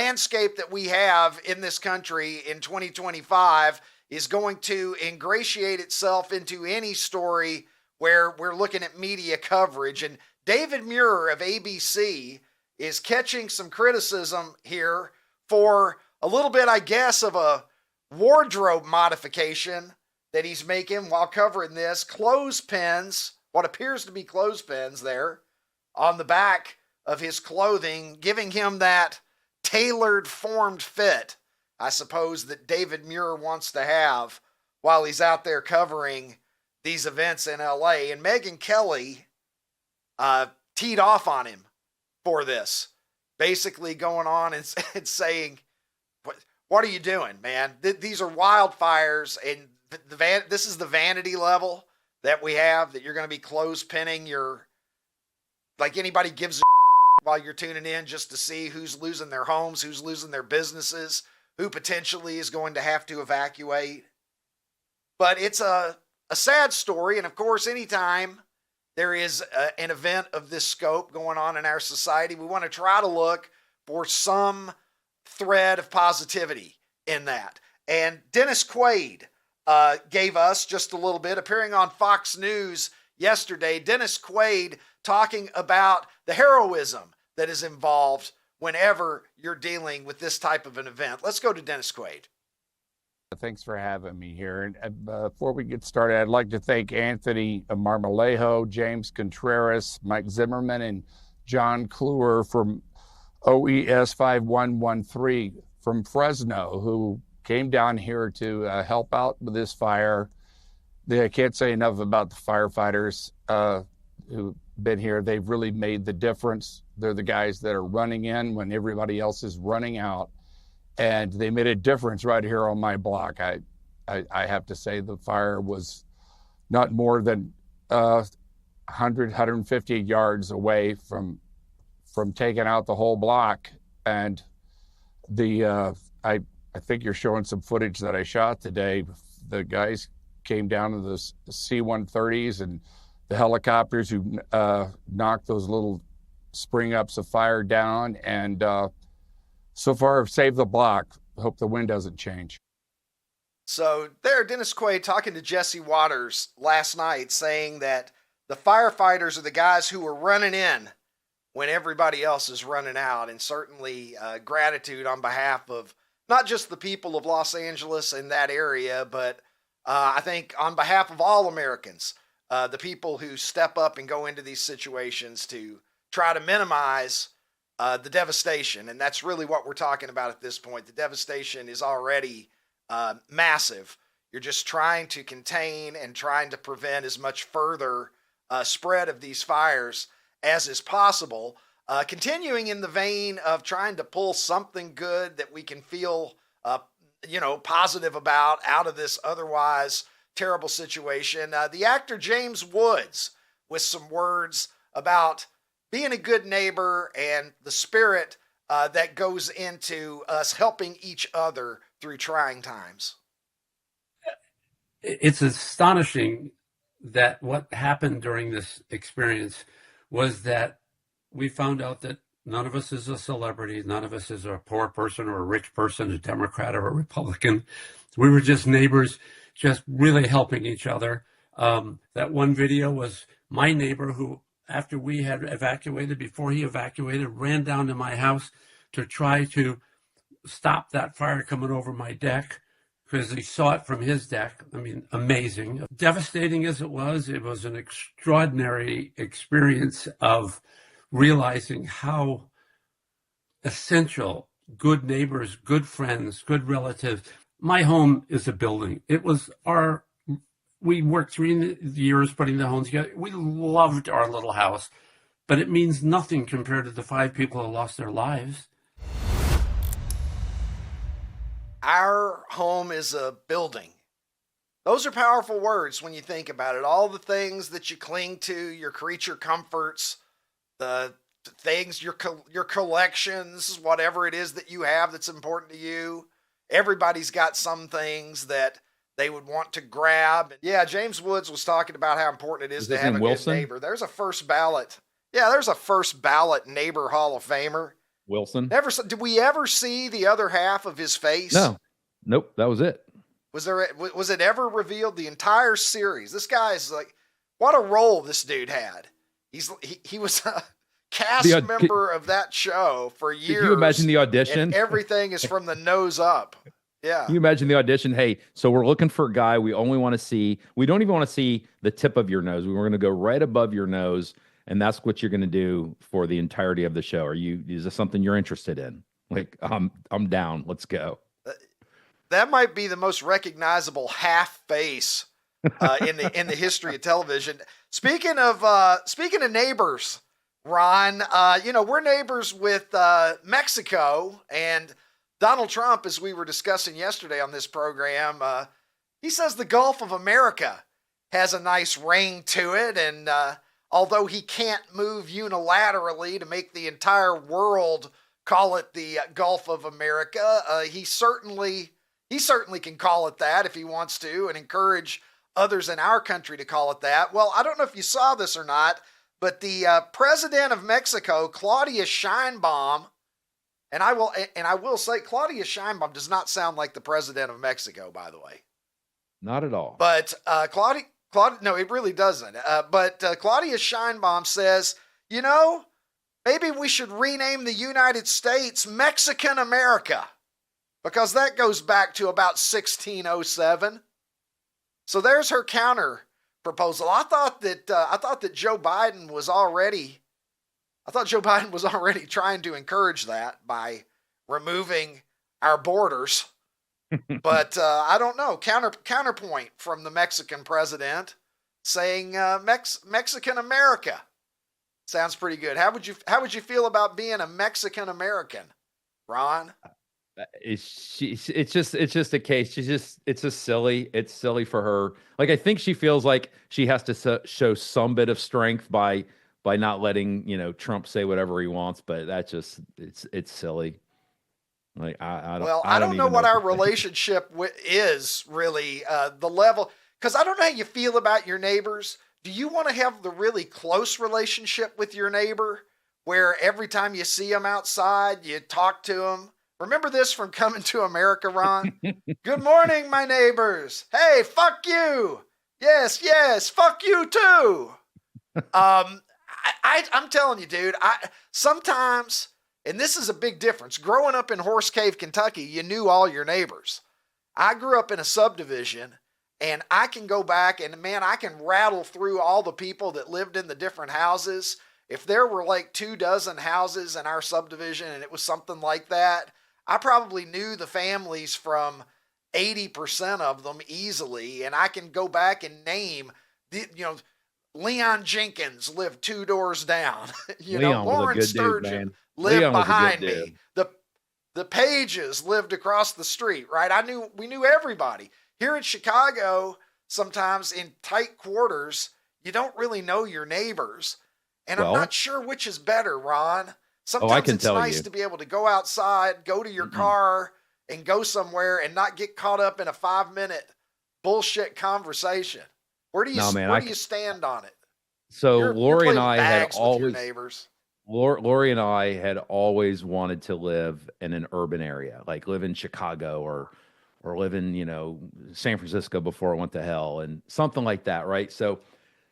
landscape that we have in this country in 2025 is going to ingratiate itself into any story where we're looking at media coverage. And David Muir of ABC is catching some criticism here for a little bit, I guess, of a wardrobe modification that he's making while covering this. Clothespins, what appears to be clothespins there on the back of his clothing, giving him that tailored formed fit, I suppose, that David Muir wants to have while he's out there covering these events in LA. And Megyn Kelly teed off on him for this, basically going on and saying, what are you doing, man? These are wildfires, and this is the vanity level that we have, that you're going to be clothespinning your, like anybody gives a while you're tuning in just to see who's losing their homes, who's losing their businesses, who potentially is going to have to evacuate. But it's a sad story. And of course, anytime there is an event of this scope going on in our society, we want to try to look for some thread of positivity in that. And Dennis Quaid gave us just a little bit, appearing on Fox News yesterday. Dennis Quaid talking about the heroism that is involved whenever you're dealing with this type of an event. Let's go to Dennis Quaid. Thanks for having me here. And before we get started, I'd like to thank Anthony Marmolejo, James Contreras, Mike Zimmerman, and John Kluwer from OES 5113 from Fresno, who came down here to help out with this fire. I can't say enough about the firefighters who've been here. They've really made the difference. They're the guys that are running in when everybody else is running out. And they made a difference right here on my block. I have to say the fire was not more than 100, 150 yards away from taking out the whole block. And I think you're showing some footage that I shot today. The guys came down to the C-130s and the helicopters who knocked those little spring ups of fire down, and so far have saved the block. Hope the wind doesn't change. So there, Dennis Quaid talking to Jesse Waters last night, saying that the firefighters are the guys who are running in when everybody else is running out. And certainly gratitude on behalf of not just the people of Los Angeles and that area, but I think on behalf of all Americans, the people who step up and go into these situations to try to minimize the devastation. And that's really what we're talking about at this point. The devastation is already massive. You're just trying to contain and trying to prevent as much further spread of these fires as is possible. Continuing in the vein of trying to pull something good that we can feel, positive about out of this otherwise terrible situation. The actor James Woods with some words about being a good neighbor and the spirit that goes into us helping each other through trying times. It's astonishing that what happened during this experience was that we found out that none of us is a celebrity. None of us is a poor person or a rich person, a Democrat or a Republican. We were just neighbors, just really helping each other. That one video was my neighbor who, after we had evacuated, before he evacuated, ran down to my house to try to stop that fire coming over my deck because he saw it from his deck. I mean, amazing. Devastating as it was an extraordinary experience of realizing how essential good neighbors, good friends, good relatives. My home is a building. We worked 3 years putting the home together. We loved our little house, but it means nothing compared to the 5 people who lost their lives. Our home is a building. Those are powerful words when you think about it. All the things that you cling to, your creature comforts, the things, your collections, whatever it is that you have that's important to you. Everybody's got some things that they would want to grab. Yeah, James Woods was talking about how important it is to have a good neighbor. There's a first ballot. Yeah, there's a first ballot neighbor Hall of Famer Wilson. Never. Did we ever see the other half of his face? No. Nope. That was it. Was it ever revealed the entire series? This guy is like, what a role this dude had. He was a cast member of that show for years. Could you imagine the audition? And everything is from the nose up. Yeah. Can you imagine the audition? Hey, so we're looking for a guy. We only want to see, we don't even want to see the tip of your nose. We're going to go right above your nose. And that's what you're going to do for the entirety of the show. Is this something you're interested in? Like, I'm down. Let's go. That might be the most recognizable half face in the history of television. Speaking of neighbors, Ron, we're neighbors with Mexico, and Donald Trump, as we were discussing yesterday on this program, he says the Gulf of America has a nice ring to it, and although he can't move unilaterally to make the entire world call it the Gulf of America, he certainly can call it that if he wants to, and encourage others in our country to call it that. Well, I don't know if you saw this or not, but the president of Mexico, Claudia Sheinbaum, and I will say Claudia Sheinbaum does not sound like the president of Mexico, by the way. Not at all. But Claudia, no, it really doesn't. But Claudia Sheinbaum says, maybe we should rename the United States Mexican America, because that goes back to about 1607. So there's her counter proposal. I thought that Joe Biden was already trying to encourage that by removing our borders. But I don't know. Counterpoint from the Mexican president saying Mexican America sounds pretty good. How would you feel about being a Mexican American, Ron? It's just a case. It's just silly. It's silly for her. Like, I think she feels like she has to show some bit of strength by not letting, Trump say whatever he wants, but that's just, it's silly. Like, I don't know what our relationship is really, the level, because I don't know how you feel about your neighbors. Do you want to have the really close relationship with your neighbor where every time you see them outside, you talk to them? Remember this from Coming to America, Ron? Good morning, my neighbors. Hey, fuck you. Yes, fuck you too. I'm telling you, dude, sometimes, and this is a big difference. Growing up in Horse Cave, Kentucky, you knew all your neighbors. I grew up in a subdivision, and I can go back and, man, I can rattle through all the people that lived in the different houses. If there were like 24 houses in our subdivision and it was something like that, I probably knew the families from 80% of them easily, and I can go back and name Leon Jenkins lived 2 doors down. Warren Sturgeon lived behind me. The Pages lived across the street, right? We knew everybody. Here in Chicago, sometimes in tight quarters, you don't really know your neighbors. And I'm not sure which is better, Ron. Sometimes it's nice to be able to go outside, go to your car, and go somewhere and not get caught up in a 5-minute bullshit conversation. Where do you stand on it? So Lori and I had always wanted to live in an urban area, like live in Chicago or live in, San Francisco before it went to hell and something like that, right? So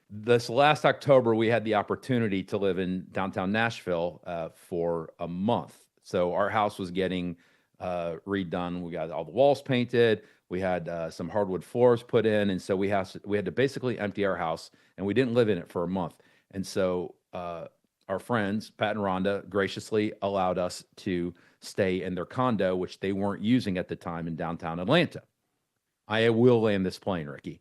this last October, we had the opportunity to live in downtown Nashville for a month. So our house was getting redone. We got all the walls painted. We had some hardwood floors put in. And so we had to basically empty our house, and we didn't live in it for a month. And so our friends, Pat and Rhonda, graciously allowed us to stay in their condo, which they weren't using at the time in downtown Atlanta. I will land this plane, Ricky.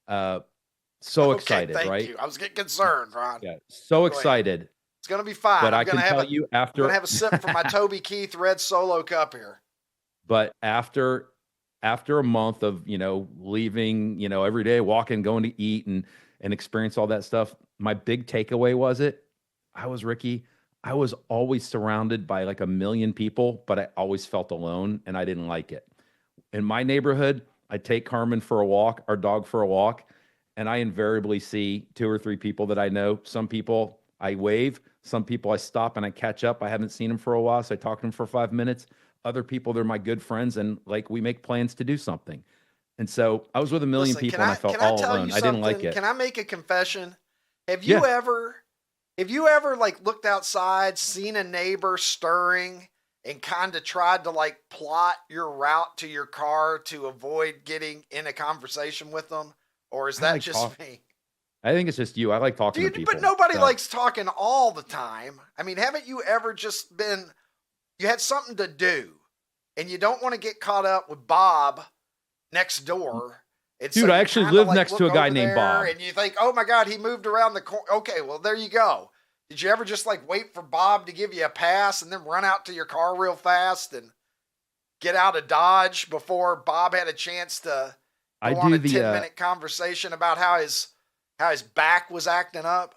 Excited, thank right? You. I was getting concerned, Ron. Yeah, so excited. It's going to be fine. But I can tell you after... I'm going to have a sip from my Toby Keith red Solo cup here. But after a month of, leaving, every day, walking, going to eat and experience all that stuff, my big takeaway was I was always surrounded by like a million people, but I always felt alone, and I didn't like it. In my neighborhood, I take Carmen for a walk, our dog for a walk, and I invariably see 2 or 3 people that I know. Some people I wave, Some people I stop and I catch up. I haven't seen them for a while, so I talk to them for 5 minutes. Other people, they're my good friends, and like we make plans to do something. And so I was with a million Listen, people and I felt all alone. I didn't like it. Can I make a confession? Have Yeah. you ever like looked outside, seen a neighbor stirring, and kind of tried to like plot your route to your car to avoid getting in a conversation with them? Or is that just me? I think it's just you. I like talking to people. But nobody likes talking all the time. I mean, haven't you ever just you had something to do and you don't want to get caught up with Bob next door? And dude, so I actually live next to a guy named Bob. And you think, oh my God, he moved around the corner. Okay, well, there you go. Did you ever just like wait for Bob to give you a pass and then run out to your car real fast and get out of Dodge before Bob had a chance to go on a 10-minute conversation about how his back was acting up?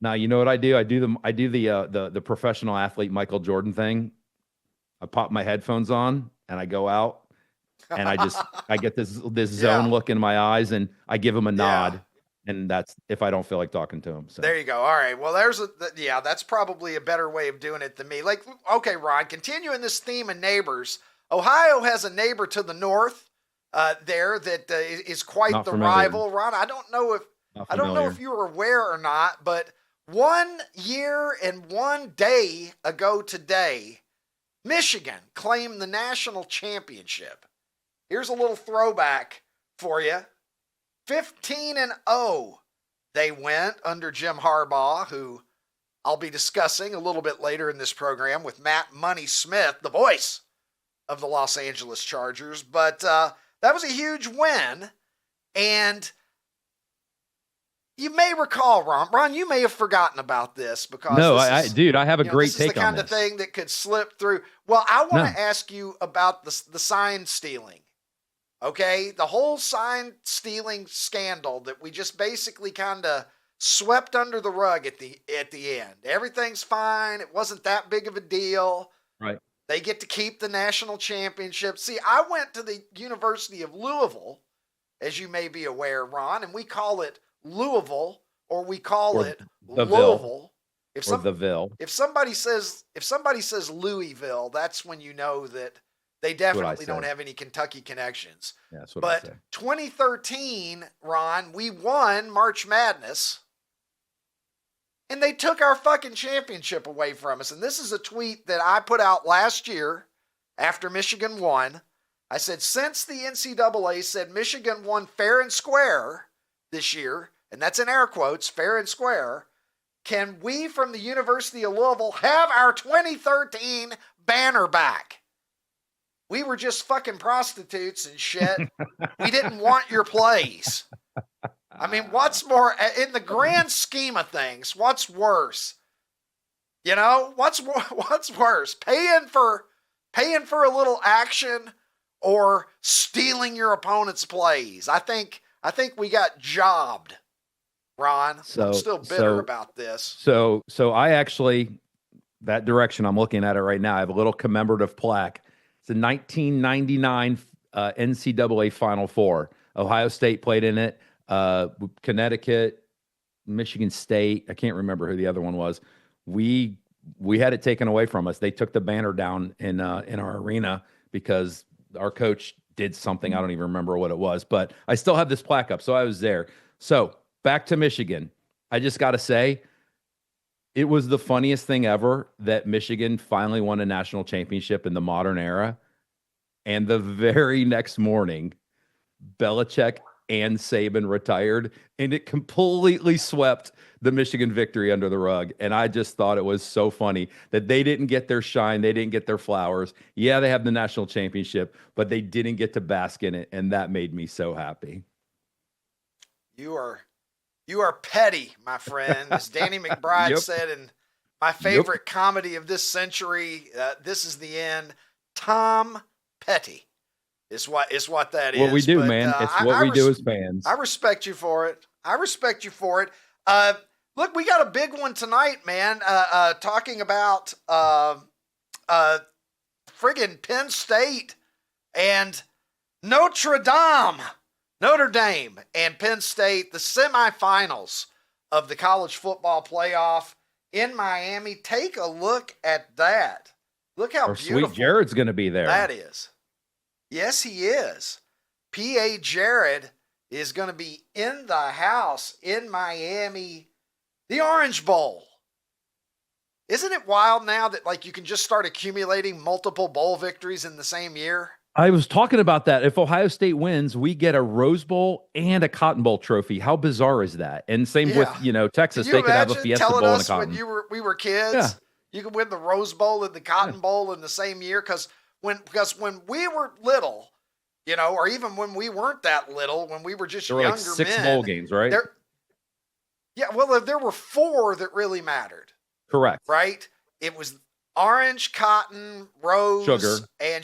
Now, you know what I do? I do the professional athlete Michael Jordan thing. I pop my headphones on and I go out and I get this zone look in my eyes and I give him a nod. And that's if I don't feel like talking to him. So there you go. All right. Well, that's probably a better way of doing it than me. Like, okay, Ron, continuing this theme of neighbors, Ohio has a neighbor to the north there that is quite Not the familiar. rival. Ron, I don't know if you were aware or not, but 1 year and 1 day ago today, Michigan claimed the national championship. Here's a little throwback for you. 15-0 they went under Jim Harbaugh, who I'll be discussing a little bit later in this program with Matt Money Smith, the voice of the Los Angeles Chargers. But that was a huge win. And you may recall, Ron, you may have forgotten about this because dude, I have a great take on this. This is the kind of thing that could slip through. Well, I want to ask you about the sign stealing. Okay, the whole sign stealing scandal that we just basically kind of swept under the rug at the end. Everything's fine. It wasn't that big of a deal. Right. They get to keep the national championship. See, I went to the University of Louisville, as you may be aware, Ron, and we call it Louisville or we call it Louisville. If somebody says Louisville, that's when you know that they definitely don't have any Kentucky connections. Yeah, that's what I say. 2013, Ron, we won March Madness, and they took our fucking championship away from us. And this is a tweet that I put out last year after Michigan won. I said, since the NCAA said Michigan won fair and square this year, and that's in air quotes, fair and square, can we from the University of Louisville have our 2013 banner back? We were just fucking prostitutes and shit. We didn't want your plays. I mean, what's more, in the grand scheme of things, what's worse? You know, what's worse? Paying for a little action or stealing your opponent's plays? I think we got jobbed, Ron. I'm still bitter about this. So I actually, that direction, I'm looking at it right now. I have a little commemorative plaque. The 1999 NCAA Final Four. Ohio State played in it. Connecticut, Michigan State. I can't remember who the other one was. We had it taken away from us. They took the banner down in our arena because our coach did something. I don't even remember what it was, but I still have this plaque up. So I was there. So back to Michigan. I just got to say, it was the funniest thing ever that Michigan finally won a national championship in the modern era. And the very next morning, Belichick and Saban retired, and it completely swept the Michigan victory under the rug. And I just thought it was so funny that they didn't get their shine. They didn't get their flowers. Yeah, they have the national championship, but they didn't get to bask in it. And that made me so happy. You are petty, my friend. As Danny McBride said in my favorite comedy of this century, This Is the End, Tom Petty is what that is. What we do, man. It's what we do as fans. I respect you for it. Look, we got a big one tonight, man. Talking about friggin' Penn State and Notre Dame and Penn State, the semifinals of the college football playoff. in Miami. Take a look at that. Look how Our beautiful sweet Jared's going to be there. that is. Yes, he is. P.A. Jared is going to be in the house in Miami, the Orange Bowl. Isn't it wild now that like you can just start accumulating multiple bowl victories in the same year? I was talking about that. If Ohio State wins, we get a Rose Bowl and a Cotton Bowl trophy. How bizarre is that? And same with, Texas. Can you They could have a imagine Fiesta telling Bowl and a us Cotton. when we were kids, Yeah. you could win the Rose Bowl and the Cotton Bowl in the same year? Because when we were little, or even when we weren't that little, when we were just There were younger like 6 men, bowl games, right? there were 4 that really mattered. Correct. Right? It was orange, cotton, rose, and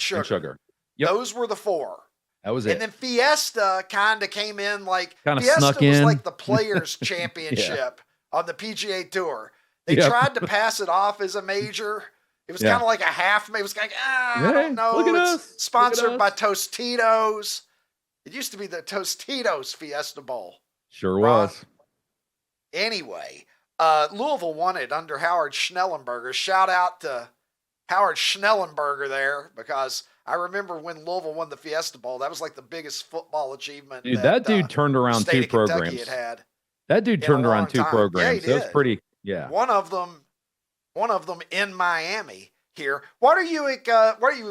sugar. And sugar. Yep. Those were the 4. That was And it. then Fiesta kind of came in like Kinda Fiesta snuck was in. like the Players Championship on the PGA Tour. They tried to pass it off as a major. It was kind of like a half. It was like, I don't know. Look at It's us. sponsored by Tostitos. It used to be the Tostitos Fiesta Bowl. Sure Ron. was. Anyway, Louisville won it under Howard Schnellenberger. Shout out to Howard Schnellenberger there, because I remember when Louisville won the Fiesta Bowl, that was like the biggest football achievement. Dude, that dude turned around state 2 of Kentucky programs. had That dude in turned a around long 2 time. programs. Yeah, he That's did. pretty. Yeah. One of them in Miami here. What are you?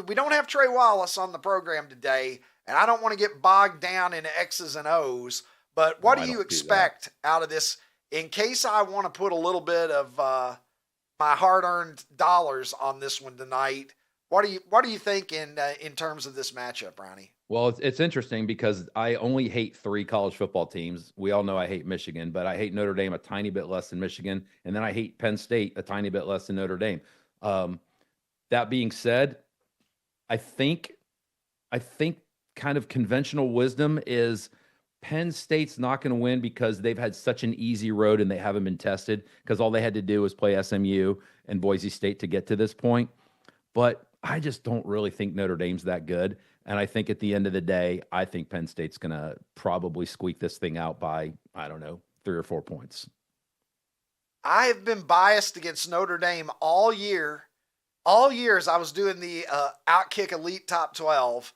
We don't have Trey Wallace on the program today, and I don't want to get bogged down in X's and O's. But what do you expect out of this? In case I want to put a little bit of my hard-earned dollars on this one tonight, what do you think in terms of this matchup, Ronnie? Well, it's interesting because I only hate 3 college football teams. We all know I hate Michigan, but I hate Notre Dame a tiny bit less than Michigan, and then I hate Penn State a tiny bit less than Notre Dame. That being said, I think kind of conventional wisdom is Penn State's not going to win because they've had such an easy road and they haven't been tested, because all they had to do was play SMU and Boise State to get to this point. But I just don't really think Notre Dame's that good. And I think at the end of the day, I think Penn State's going to probably squeak this thing out by, 3 or 4 points. I have been biased against Notre Dame all year. All years I was doing the OutKick Elite Top 12.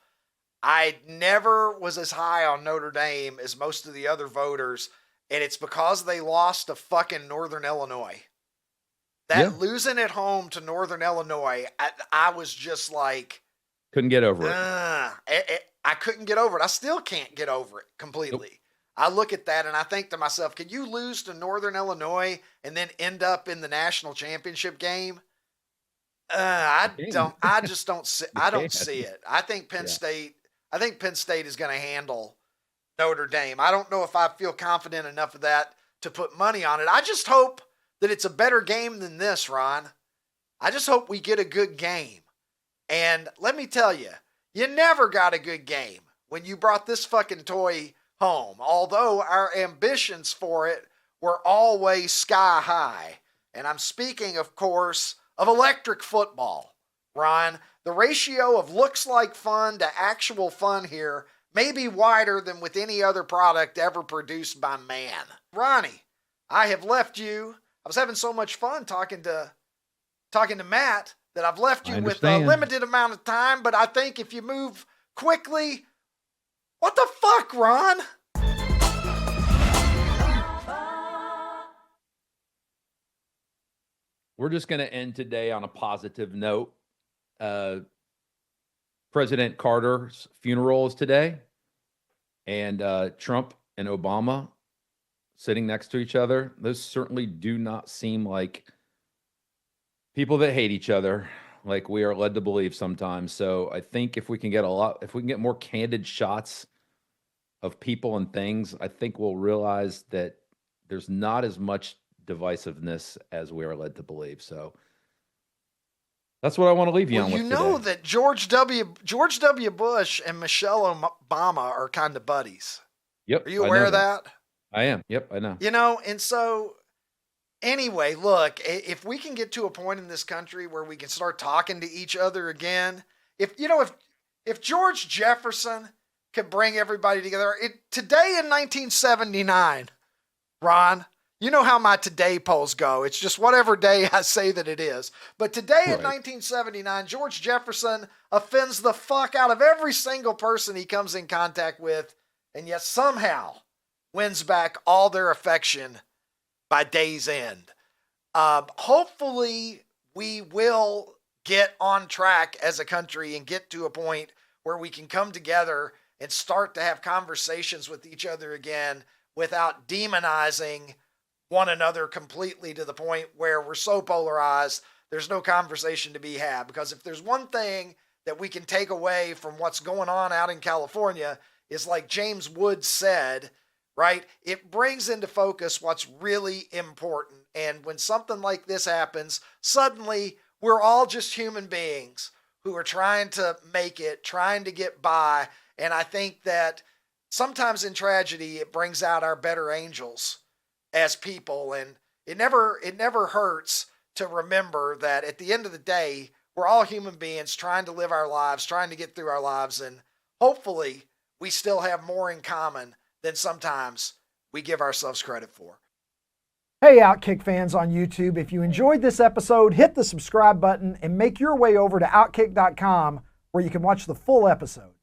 I never was as high on Notre Dame as most of the other voters, and it's because they lost to fucking Northern Illinois. Losing at home to Northern Illinois, I was just like... Couldn't get over it. I couldn't get over it. I still can't get over it completely. Nope. I look at that and I think to myself, can you lose to Northern Illinois and then end up in the national championship game? I just don't see. I don't see it. I think Penn State is going to handle Notre Dame. I don't know if I feel confident enough of that to put money on it. I just hope that it's a better game than this, Ron. I just hope we get a good game. And let me tell you, you never got a good game when you brought this fucking toy home, although our ambitions for it were always sky high. And I'm speaking, of course, of electric football. Ron, the ratio of looks like fun to actual fun here may be wider than with any other product ever produced by man. Ronnie, I have left you. I was having so much fun talking to Matt that I've left you with a limited amount of time, but I think if you move quickly, what the fuck, Ron? We're just going to end today on a positive note. President Carter's funeral is today, and Trump and Obama sitting next to each other. Those certainly do not seem like people that hate each other, like we are led to believe sometimes. So I think if we can get more candid shots of people and things, I think we'll realize that there's not as much divisiveness as we are led to believe. So that's what I want to leave you on with today. You know that George W. Bush and Michelle Obama are kind of buddies. Yep. Are you aware of that? I am. Yep, I know. And so anyway, look, if we can get to a point in this country where we can start talking to each other again, if George Jefferson could bring everybody together, today in 1979, Ron, You know how my today polls go. It's just whatever day I say that it is. But today in Right. 1979, George Jefferson offends the fuck out of every single person he comes in contact with, and yet somehow wins back all their affection by day's end. Hopefully, we will get on track as a country and get to a point where we can come together and start to have conversations with each other again without demonizing one another completely to the point where we're so polarized, there's no conversation to be had. Because if there's one thing that we can take away from what's going on out in California is, like James Wood said, right? It brings into focus what's really important. And when something like this happens, suddenly we're all just human beings who are trying to make it, trying to get by. And I think that sometimes in tragedy, it brings out our better angels as people. And it never hurts to remember that at the end of the day, we're all human beings trying to live our lives, trying to get through our lives. And hopefully we still have more in common than sometimes we give ourselves credit for. Hey, OutKick fans on YouTube, if you enjoyed this episode, hit the subscribe button and make your way over to OutKick.com where you can watch the full episode.